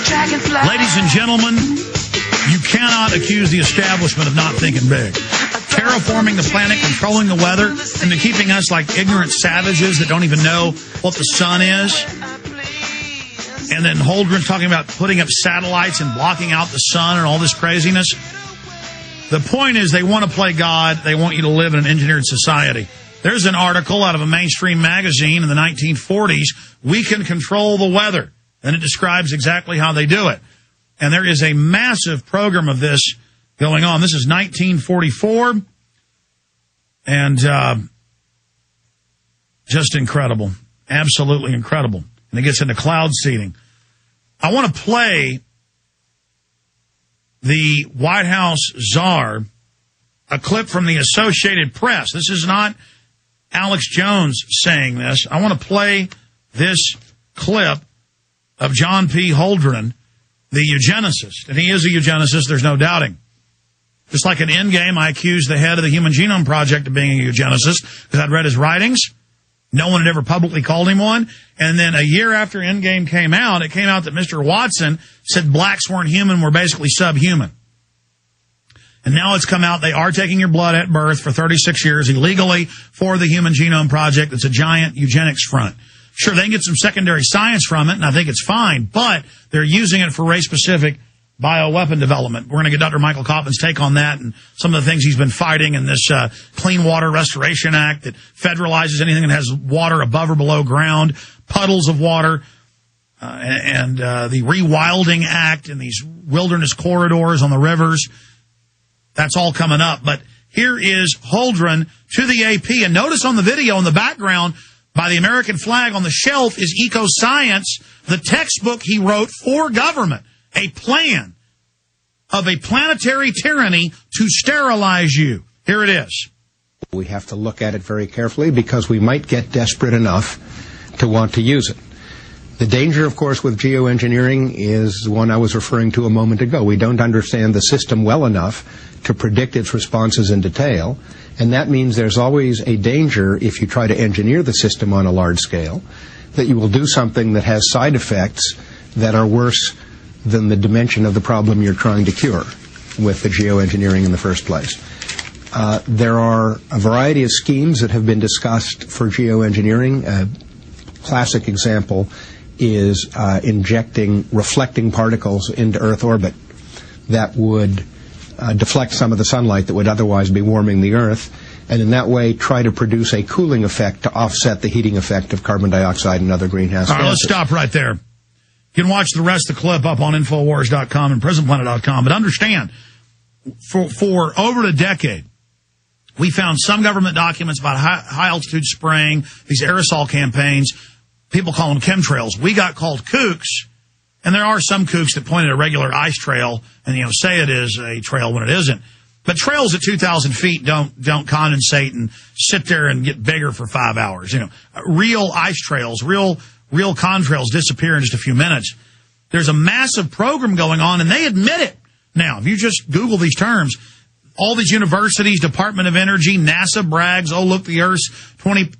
Ladies and gentlemen, you cannot accuse the establishment of not thinking big. Terraforming the planet, controlling the weather, and they're keeping us like ignorant savages that don't even know what the sun is. And then Holdren's talking about putting up satellites and blocking out the sun and all this craziness. The point is they want to play God. They want you to live in an engineered society. There's an article out of a mainstream magazine in the 1940s, We Can Control the Weather. And it describes exactly how they do it. And there is a massive program of this going on. This is 1944. And just incredible. Absolutely incredible. And it gets into cloud seeding. I want to play the White House czar, a clip from the Associated Press. This is not Alex Jones saying this. I want to play this clip of John P. Holdren, the eugenicist. And he is a eugenicist, there's no doubting. Just like in Endgame, I accused the head of the Human Genome Project of being a eugenicist because I'd read his writings. No one had ever publicly called him one. And then a year after Endgame came out, it came out that Mr. Watson said blacks weren't human, were basically subhuman. And now it's come out they are taking your blood at birth for 36 years illegally for the Human Genome Project. It's a giant eugenics front. Sure, they can get some secondary science from it, and I think it's fine, but they're using it for race-specific bioweapon development. We're going to get Dr. Michael Coffman's take on that and some of the things he's been fighting in this Clean Water Restoration Act that federalizes anything that has water above or below ground, puddles of water, and the Rewilding Act and these wilderness corridors on the rivers. That's all coming up. But here is Holdren to the AP. And notice on the video in the background, by the American flag on the shelf, is Ecoscience, the textbook he wrote for government. A plan of a planetary tyranny to sterilize you. Here it is. We have to look at it very carefully because we might get desperate enough to want to use it. The danger, of course, with geoengineering is one I was referring to a moment ago. We don't understand the system well enough to predict its responses in detail, and that means there's always a danger if you try to engineer the system on a large scale that you will do something that has side effects that are worse than the dimension of the problem you're trying to cure with the geoengineering in the first place. There are a variety of schemes that have been discussed for geoengineering. A classic example is injecting reflecting particles into Earth orbit that would deflect some of the sunlight that would otherwise be warming the Earth, and in that way try to produce a cooling effect to offset the heating effect of carbon dioxide and other greenhouse gases. All right, let's stop right there. You can watch the rest of the clip up on Infowars.com and PrisonPlanet.com. But understand, for over a decade, we found some government documents about high-altitude spraying, these aerosol campaigns. People call them chemtrails. We got called kooks, and there are some kooks that point at a regular ice trail and, say it is a trail when it isn't. But trails at 2,000 feet don't condensate and sit there and get bigger for 5 hours. Real ice trails, real contrails disappear in just a few minutes. There's a massive program going on, and they admit it. Now, if you just Google these terms, all these universities, Department of Energy, NASA brags, oh, look, the Earth's 20%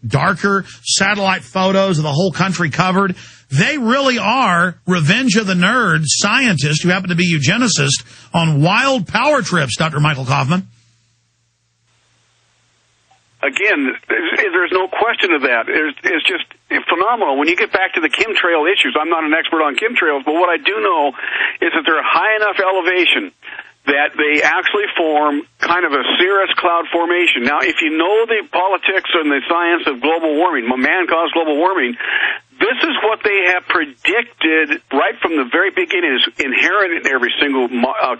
darker, satellite photos of the whole country covered. They really are Revenge of the Nerds scientists who happen to be eugenicists on wild power trips, Dr. Michael Coffman. Again, there's no question of that. It's just phenomenal. When you get back to the chemtrail issues, I'm not an expert on chemtrails, but what I do know is that they're high enough elevation that they actually form kind of a cirrus cloud formation. Now, if you know the politics and the science of global warming, man-caused global warming, this is what they have predicted right from the very beginning. It's inherent in every single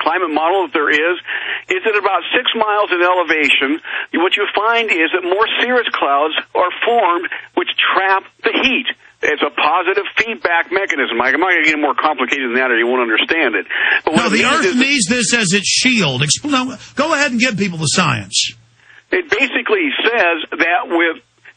climate model that there is at about 6 miles in elevation, what you find is that more cirrus clouds are formed which trap the heat. It's a positive feedback mechanism. I'm not going to get more complicated than that or you won't understand it. But no, the Earth needs this as its shield. Go ahead and give people the science. It basically says that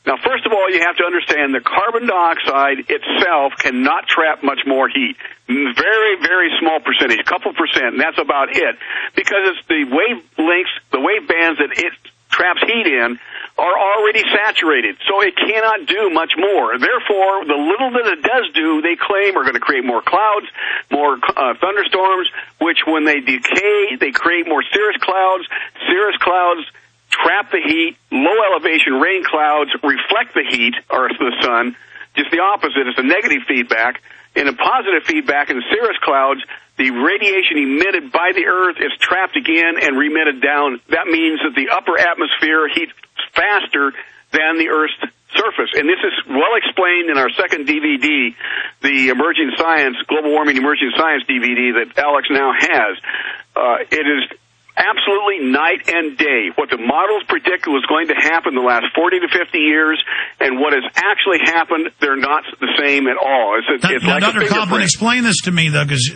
now, first of all, you have to understand that carbon dioxide itself cannot trap much more heat. Very, very small percentage, a couple percent, and that's about it. Because it's the wavelengths, the wave bands that it traps heat in are already saturated, so it cannot do much more. Therefore, the little that it does do, they claim, are going to create more clouds, more thunderstorms, which when they decay, they create more cirrus clouds. Cirrus clouds trap the heat. Low elevation rain clouds reflect the heat, or the sun. Just the opposite. It's a negative feedback. In a positive feedback in the cirrus clouds, the radiation emitted by the Earth is trapped again and remitted down. That means that the upper atmosphere heats faster than the Earth's surface. And this is well explained in our second DVD, the Emerging Science, Global Warming Emerging Science DVD that Alex now has. It is absolutely night and day. What the models predicted was going to happen the last 40 to 50 years, and what has actually happened, they're not the same at all. It's now, like Dr. Coffman, explain this to me, though, because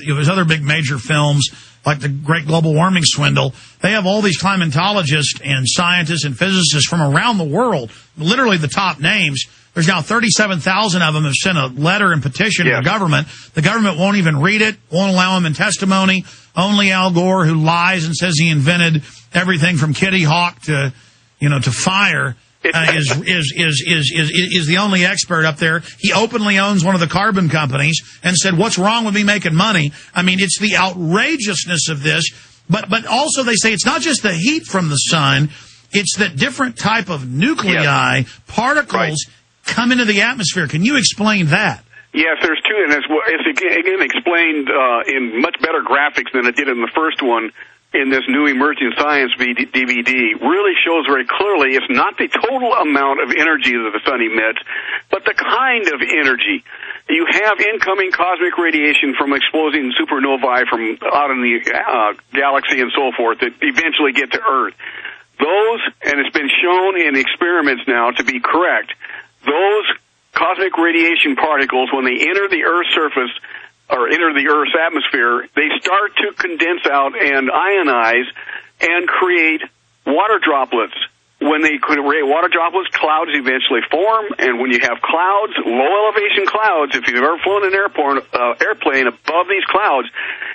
there's other big major films like the Great Global Warming Swindle. They have all these climatologists and scientists and physicists from around the world, literally the top names. There's now 37,000 of them have sent a letter and petition to the government. The government won't even read it, won't allow them in testimony. Only Al Gore, who lies and says he invented everything from Kitty Hawk to fire, is the only expert up there. He openly owns one of the carbon companies and said, "What's wrong with me making money?" I mean, it's the outrageousness of this. But also they say it's not just the heat from the sun; it's that different type of nuclei, particles, come into the atmosphere. Can you explain that? Yes, there's two, and it's again explained in much better graphics than it did in the first one in this new Emerging Science DVD. Really shows very clearly it's not the total amount of energy that the sun emits, but the kind of energy. You have incoming cosmic radiation from exploding supernovae from out in the galaxy and so forth that eventually get to Earth. Those, and it's been shown in experiments now to be correct, those cosmic radiation particles, when they enter the Earth's surface or enter the Earth's atmosphere, they start to condense out and ionize and create water droplets. When they create water droplets, clouds eventually form, and when you have clouds, low elevation clouds, if you've ever flown an airplane above these clouds,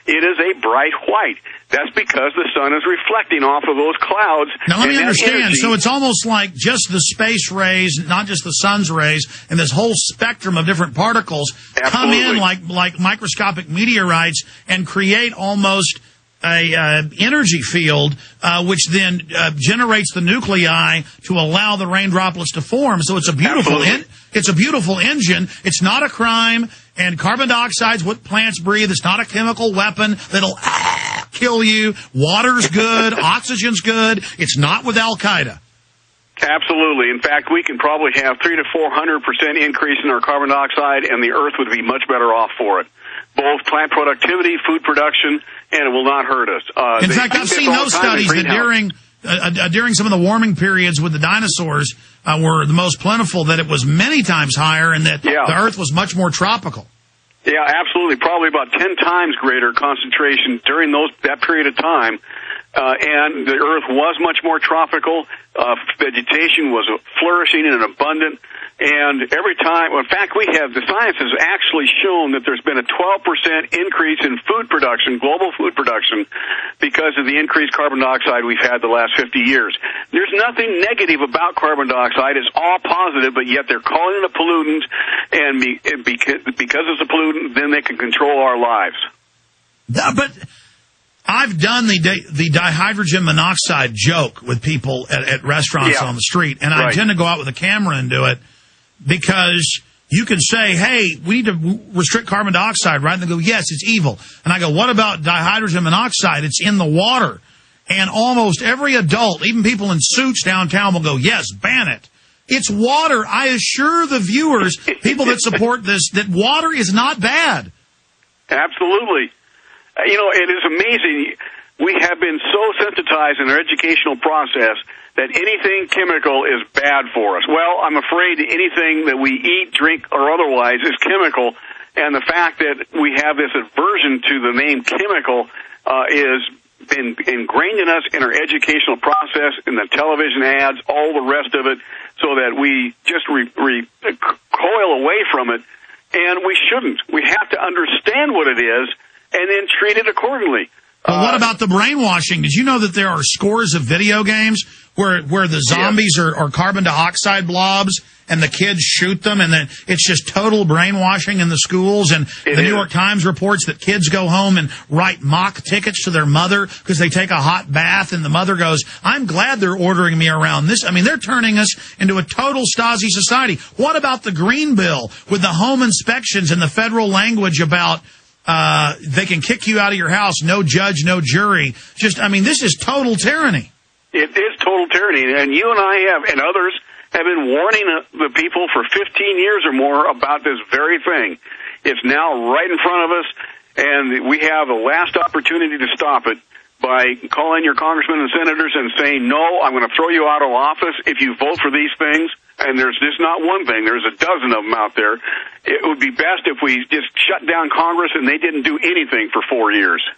it is a bright white. That's because the sun is reflecting off of those clouds. Now let me understand. So it's almost like just the space rays, not just the sun's rays, and this whole spectrum of different particles come in like microscopic meteorites and create almost a energy field, which then generates the nuclei to allow the rain droplets to form. So it's a beautiful, it's a beautiful engine. It's not a crime, and carbon dioxide's what plants breathe. It's not a chemical weapon that'll kill you. Water's good. Oxygen's good. It's not with Al-Qaeda. Absolutely. In fact, we can probably have 300 to 400% increase in our carbon dioxide, and the Earth would be much better off for it. Both plant productivity, food production, and it will not hurt us. In fact, I've seen those studies that during some of the warming periods with the dinosaurs were the most plentiful, that it was many times higher and that the Earth was much more tropical. Yeah, absolutely. Probably about 10 times greater concentration during that period of time. And the Earth was much more tropical. Vegetation was flourishing and abundant. And every time, in fact, the science has actually shown that there's been a 12% increase in food production, global food production, because of the increased carbon dioxide we've had the last 50 years. There's nothing negative about carbon dioxide. It's all positive, but yet they're calling it a pollutant, and because it's a pollutant, then they can control our lives. But I've done the dihydrogen monoxide joke with people at restaurants on the street, and I tend to go out with a camera and do it because you can say, hey, we need to restrict carbon dioxide, right? And they go, yes, it's evil. And I go, what about dihydrogen monoxide? It's in the water. And almost every adult, even people in suits downtown, will go, yes, ban it. It's water. I assure the viewers, people that support this, that water is not bad. Absolutely. It is amazing. We have been so sensitized in our educational process that anything chemical is bad for us. Well, I'm afraid anything that we eat, drink, or otherwise is chemical, and the fact that we have this aversion to the name chemical is been ingrained in us in our educational process, in the television ads, all the rest of it, so that we just recoil away from it, and we shouldn't. We have to understand what it is and then treat it accordingly. Well, what about the brainwashing? Did you know that there are scores of video games where the zombies are carbon dioxide blobs and the kids shoot them, and then it's just total brainwashing in the schools. And the New York Times reports that kids go home and write mock tickets to their mother because they take a hot bath, and the mother goes, I'm glad they're ordering me around this. I mean, they're turning us into a total Stasi society. What about the Green Bill with the home inspections and the federal language about they can kick you out of your house, no judge, no jury? This is total tyranny. It is total tyranny, and you and I have, and others, have been warning the people for 15 years or more about this very thing. It's now right in front of us, and we have a last opportunity to stop it by calling your congressmen and senators and saying, no, I'm going to throw you out of office if you vote for these things. And there's just not one thing. There's a dozen of them out there. It would be best if we just shut down Congress and they didn't do anything for 4 years.